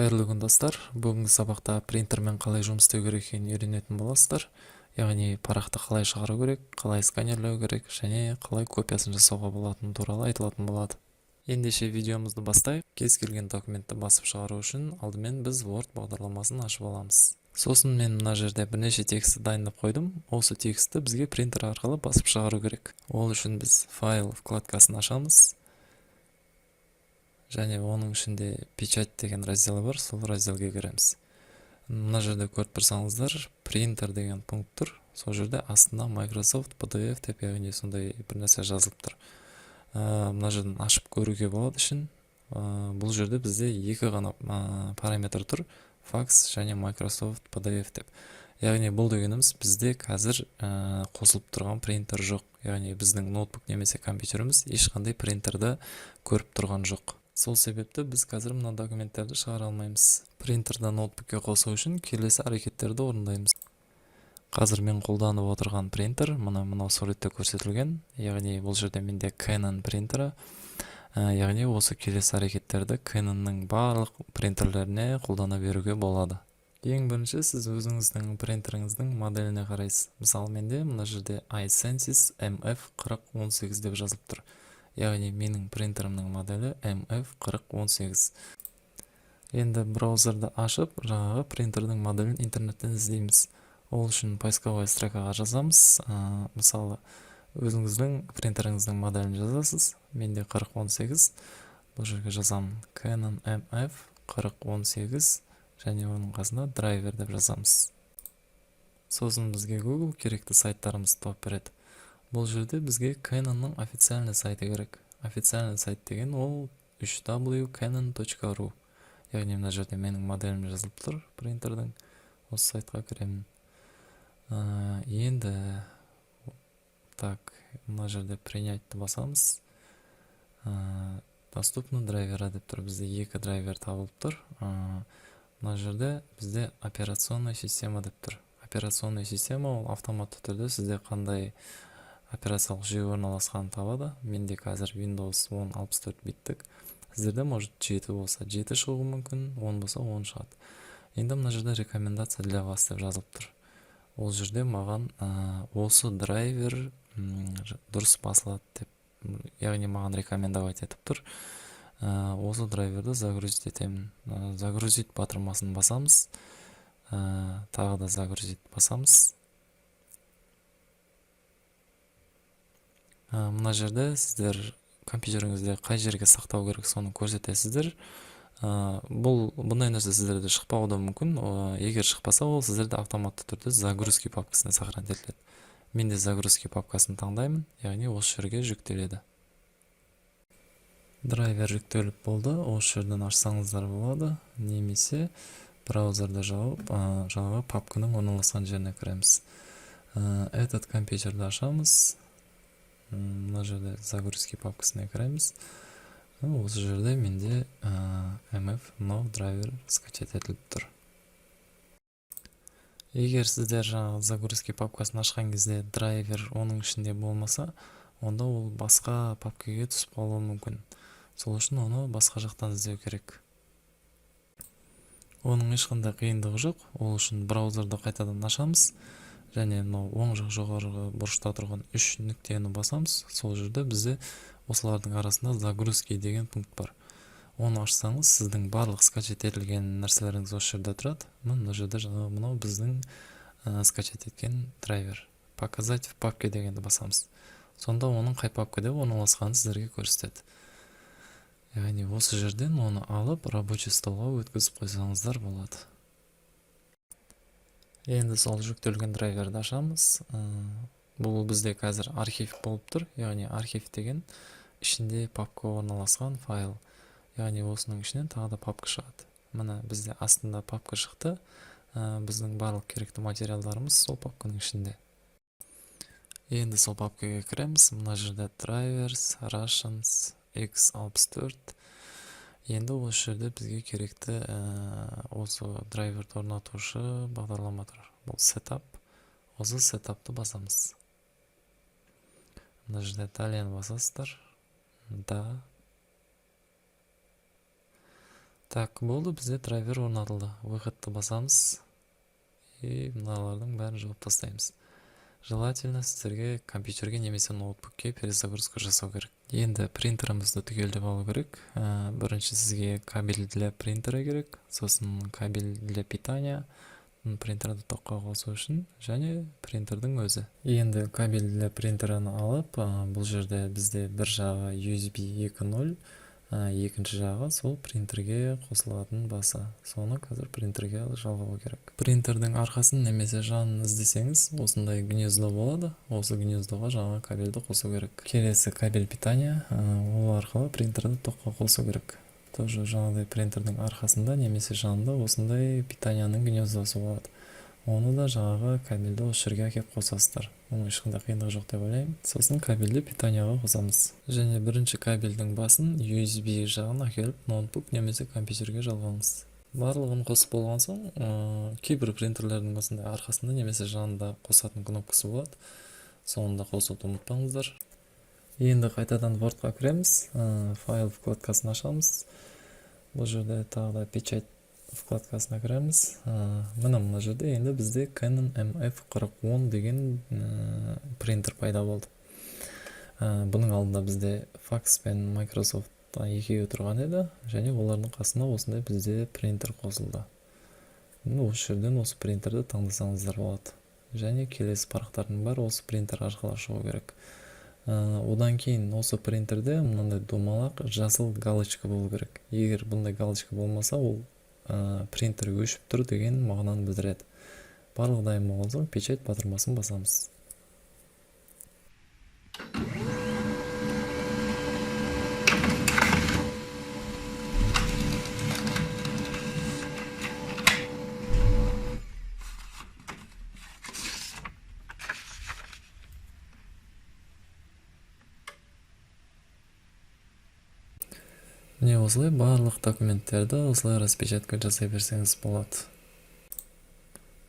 Кайырлуу күн достор. Бүгүнкү сабакта принтермен калай жұмыс істөө керек экенин үйрөнөтүн боласыздар. Яғни паракты калай чыгаруу керек, калай сканерлөө керек және калай копиясын жасоого болотуну тууралуу айтылатын болот. Ендеше видеомузду бастайык. Кез келген документти басып чыгаруу үчүн алдымен биз Word багдарламасын ачып алабыз. Сосын мен мына жерде бир нече текстти дайындап койдум. Осы текстти бизге принтер аркылуу басып чыгаруу керек. Ол үчүн биз файл вкладкасын ачабыз. Және оның ішінде печать деген разделі бар, сол разделге кіреміз. Мына жерде көріп тұрсаңыздар, принтер деген пункт тұр. Сол жерде астында Microsoft PDF деп, яғни сондай бір нәрсе жазылып тұр. Мына жерден ашып көруге болады ішін. Бұл жерде бізде екі ғана параметр тұр, fax және Microsoft PDF деп. Яғни бұл дегеніміз бізде қазір қосылып тұрған принтер жоқ. Яғни біздің ноутбук немесе компьютеріміз ешқандай принтерді көріп тұрған жоқ. Сол себепті біз қазір мына документтерді шығара алмаймыз. Принтерді ноутбукке қосу үшін келесі әрекеттерді орындаймыз. Қазір мен қолданып отырған принтер мына суретте көрсетілген. Яғни бұл жерде менде Canon принтері. Яғни осы келесі әрекеттерді Canonның барлық принтерлеріне қолдана беруге болады. Ең бірінші сіз өзіңіздің принтеріңіздің моделіне қарайсыз. Мысалы менде мына жерде iSensis MF4018 деп жазылып тұр. Яғни менің принтерімнің моделі MF4018. Енді браузерді ашып, жаңағы принтердің моделін интернеттен іздейміз. Ол үшін поисковой строкаға жазамыз. Мысалы, өзіңіздің принтеріңіздің моделін жазасыз. Менде 4018. Бұл жерге жазамын Canon MF4018 және оның қасында драйвер деп жазамыз. Сосын бізге Google керекті сайттарымызды тауып береді. Бұл жерде бізге Canonның официальный сайты керек. Официальный сайт деген ол www.canon.ru. Яғни мына жерде менің моделім жазылып тұр принтердің. Осы сайтқа кіремін. Енді так, мына жерде принятты басамыз. Доступны драйвера деп тұр. Бізде екі драйвер табылып тұр. Мына жерде бізде операционная система деп тұр. Операционная система ол автоматты түрде сізде қандай операциялық жүйе орналасқанын табады. Менде қазір Windows 10 64 биттік. Сіздерде может 7 болса 7 шығуы мүмкін, 10 болса 10 шығады. Енді мына жерде рекомендация для вас деп жазылып тұр. Ол жерде маған осы драйвер дұрыс басылады деп, яғни маған рекомендовать етіп тұр. Осы драйверді загрузить етемін. Загрузить батырмасын басамыз. Тағы да загрузить басамыз. Мына жерде сіздер компьютеріңізде қай жерге сақтау керек соны көрсетесіздер. Бұндай нәрсе сіздерде шықпауы да мүмкін. Егер шықпаса, ол сіздерде автоматты түрде загрузки папкасына сохранить етіледі. Мен де загрузки папкасын таңдаймын, яғни осы жерге жүктеледі. Драйвер жүктеліп болды. Осы жерден ашсаңыздар болады, немесе браузерді жауып, жаңағы папканың орналасқан жеріне кіреміз. Этот компьютерді ашамыз. Мына жерде загрузки папкасына кіреміз. Осы жерде менде MF no драйвер скачать етіліп тұр. Егер сіздер жаңағы загрузки папкасын ашқан кезде драйвер оның ішінде болмаса, онда ол басқа папкаға түсіп қалуы мүмкін. Сол үшін оны басқа жақтан іздеу керек. Оның ешқандай қиындығы жоқ. Ол үшін браузерді қайтадан ашамыз. Және оң жақ жоғарғы бұрышта тұрған 3 нүктені басамыз. Сол жерде бізде осылардың арасында загрузки деген пункт бар. Оны ашсаңыз, сіздің барлық скачать етілген нәрселеріңіз осы жерде тұрады. Мына жерде мынау біздің скачать еткен драйвер. Показать в папке дегенді басамыз. Сонда оның қай папкада орналасқанын сіздерге көрсетеді. Яғни осы жерден оны алып рабочий столға өткізіп қойсаңыздар болады. Енді сол жүктелген драйверді ашамыз. Бұл бізде қазір архив болып тұр. Яғни архив деген ішінде папка орналасқан файл. Яғни осының ішінен тағы да папка шығады. Мына бізде астында папка шықты. Біздің барлық керекті материалдарымыз сол папканың ішінде. Енді сол папкаға кіреміз. Мына жерде drivers, Russians, X64. Енді осы жерде бізге керекті осы драйверді орнатушы бағдарлама тұр. Бұл setup. Осы setupты басамыз. Мына жерде Italian басасыздар. Да. Так, болду, бизде драйвер орнатылды. Выходты басамыз и мыналардын бәрін жауып тастаймыз. Желательно сіздерге компьютерге немесе ноутбукке перезагрузка жасау керек. Енді принтерімізді түгелдеп алу керек. Бірінші сізге кабель для принтера керек, сосын кабель для питания, принтерді тоққа қосу үшін, және принтердің өзі. Енді кабель для принтераны алып, бұл жерде бізде бір жағы USB 2.0, екінші жағы сол принтерге қосылатын басы. Соны қазір принтерге жалғау керек. Принтердің арқасын немесе жанын іздесеңіз, осындай гнездо болады. Осы гнездоға жаңа кабельді қосу керек. Келесі кабель питания, ол арқылы принтерді тоққа қосу керек. Тоже жаңағыдай принтердің арқасында немесе жанында осындай питанияның гнездосы болады. Оны да жаңағы кабельді осы жерге әкеп қосасыздар. Оның ешқандай қиындығы жоқ деп ойлаймын. Сосын кабельді питанияға қосамыз. Және бірінші кабельдің басын USB жағын әкеліп ноутбук немесе компьютерге жалғаңыз. Барлығын қосып болған соң, кейбір принтерлердің осындай арқасында немесе жанында қосатын кнопкасы болады. Соны да қосуды ұмытпаңыздар. Енді қайтадан Wordқа кіреміз, файл вкладкасын ашамыз. Бұл жерде тағы да печать вкладкасына кіреміз. Мына жерде енді бізде Canon MF4010 деген принтер пайда болды. Бұның алдында бізде Fax пен Microsoft екеуі тұрған еді, және олардың қасына осындай бізде принтер қосылды. Осы жерден осы принтерді таңдасаңыздар болады. Және келесі парақтардың бәрі осы принтер арқылы шығу керек. Одан кейін осы принтерде мынандай домалақ жасыл галочка болу керек. Егер бұндай галочка болмаса, ол принтер өшіп тұр деген мағынаны білдіреді. Барлығы дайын болған соң печать батырмасын басамыз. Міне осылай барлық документтерді осылай распечатка жасай берсеңіз болады.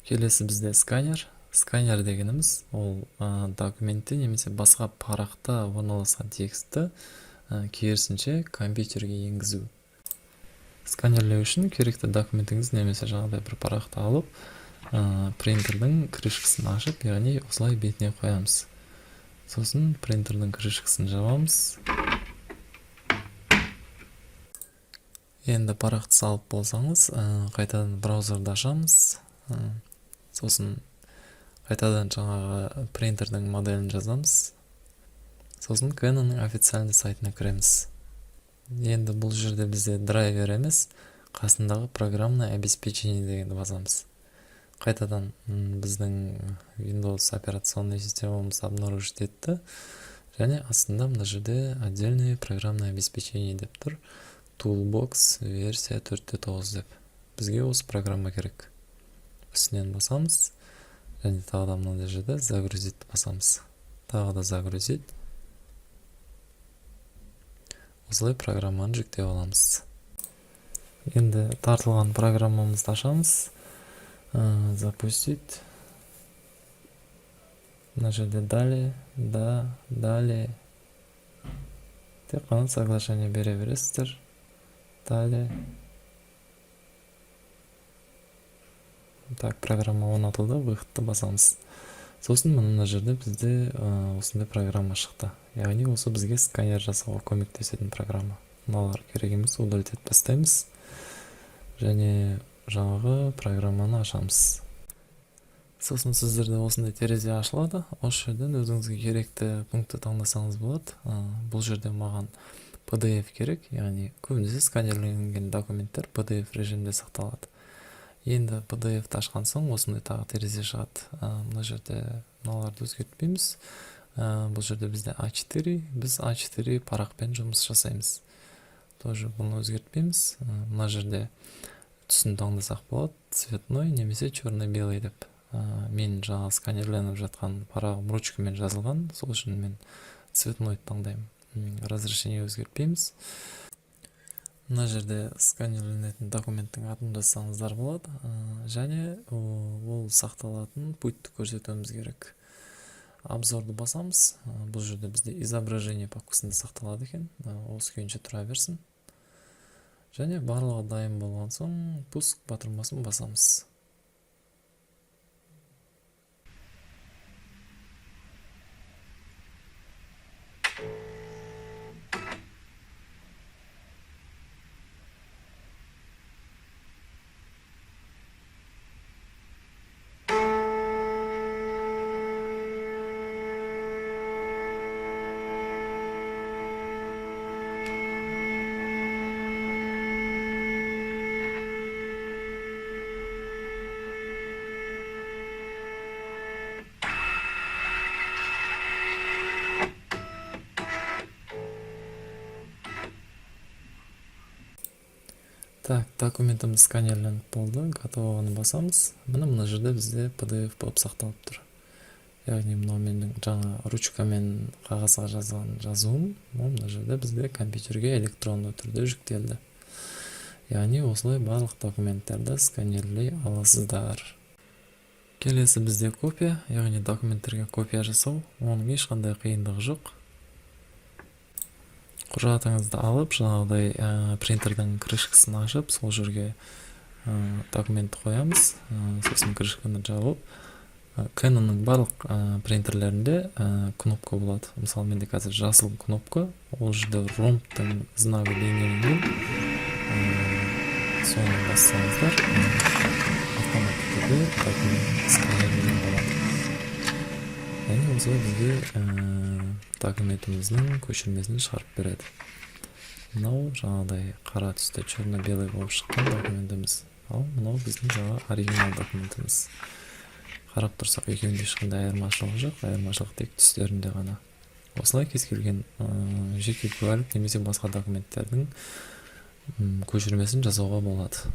Келесі бізде сканер. Сканер дегеніміз ол документті немесе басқа парақта орналасқан текстті керісінше компьютерге енгізу. Сканерлеу үшін керекті документіңіз немесе жаңағыдай бір парақты алып, принтердің крышкасын ашып, яғни осылай бетіне қоямыз. Сосын принтердің крышкасын жабамыз. Енді парақты салып болсаңыз, қайтадан браузерді ашамыз. Сосын қайтадан жаңағы принтердің моделін жазамыз. Сосын Canon'ның официальный сайтына кіреміз. Енді бұл жерде бізде драйвер емес, қасындағы программное обеспечение дегенді басамыз. Қайтадан біздің Windows операционный системамыз обнаружить етті. Және астында мына жерде отдельное программное обеспечение деп тұр. Toolbox версия 4.9 деп. Бізге осы программа керек. Үстінен басамыз. Және тағы да мынандай жерде загрузить басамыз. Тағы да загрузить. Осылай программаны жүктеп аламыз. Енді тартылған программамызды ашамыз. Запустить. Мына жерде далее. Тек қана соглашение бере бересіздер. Далее. Так, программа орнатылды, выходты басамыз. Сосын мына жерде бізде осындай программа шықты. Яғни осы бізге сканер жасауға көмектесетін программа. Мыналар керек емес, удалить етіп тастаймыз. Және жаңағы программаны ашамыз. Сосын сіздерде осындай терезе ашылады. Осы жерден өзіңізге керекті пунктті таңдасаңыз болады. Бұл жерде маған PDF керек, яғни көбінесе сканерленген документтер PDF режимде сақталады. Енді PDF-ті ашқан соң осындай тағы терезе шығады. Мына жерде мыналарды өзгертпейміз. Бұл жерде бізде A4, біз A4 парақпен жұмыс жасаймыз. Тоже бұны өзгертпейміз. Мына жерде түсін таңдасақ болады, цветной немесе черно-белый деп. Мен жаңа сканерленіп жатқан парағым ручкамен жазылған, сол үшін мен цветной таңдаймын. Разрешение өзгертпейміз. Мына жерде сканерленетін документтің атын жазсаңыздар болады. Және ол сақталатын путьті көрсетуіміз керек. Обзорды басамыз. Бұл жерде бізде изображение папкасында сақталады екен. Осы күйінше тұра берсін. Және барлығы дайын болған соң пуск батырмасын басамыз. Так, документimiz сканерленіп болды, готовыны басамыз. Мына жерде бізде PDF болып сақталып тұр. Яғни мынау менің жаңа ручкамен қағазға жазған жазуым, мына жерде бізде компьютерге электронды түрде жүктелді. Яғни осылай барлық документтерді сканерлей аласыздар. Келесі бізде копия, яғни документтерге копия жасау, оның ешқандай қиындығы жоқ. Құжатыңызды алып, жаңағыдай принтердің крышкасын ашып, сол жерге документті қоямыз, сосын крышканы жауып. Canon'ның барлық принтерлерінде кнопка болады. Мысалы, менде қазір жасыл кнопка, ол жерде ромбтың знагы бейнеленген. Соны бассаңыздар, автоматты түрде документ сканерленген болады. Яғни осылай бізге документіміздің көшірмесін шығарып береді. Мынау жаңағыдай қара түсте черно-белый болып шыққан документіміз. Ал мынау біздің жаңа оригинал документіміз. Қарап тұрсақ, екеуінде ешқандай айырмашылығы жоқ, айырмашылық тек түстерінде ғана. Осылай кез келген жеке куәлік немесе басқа документтердің көшірмесін жасауға болады.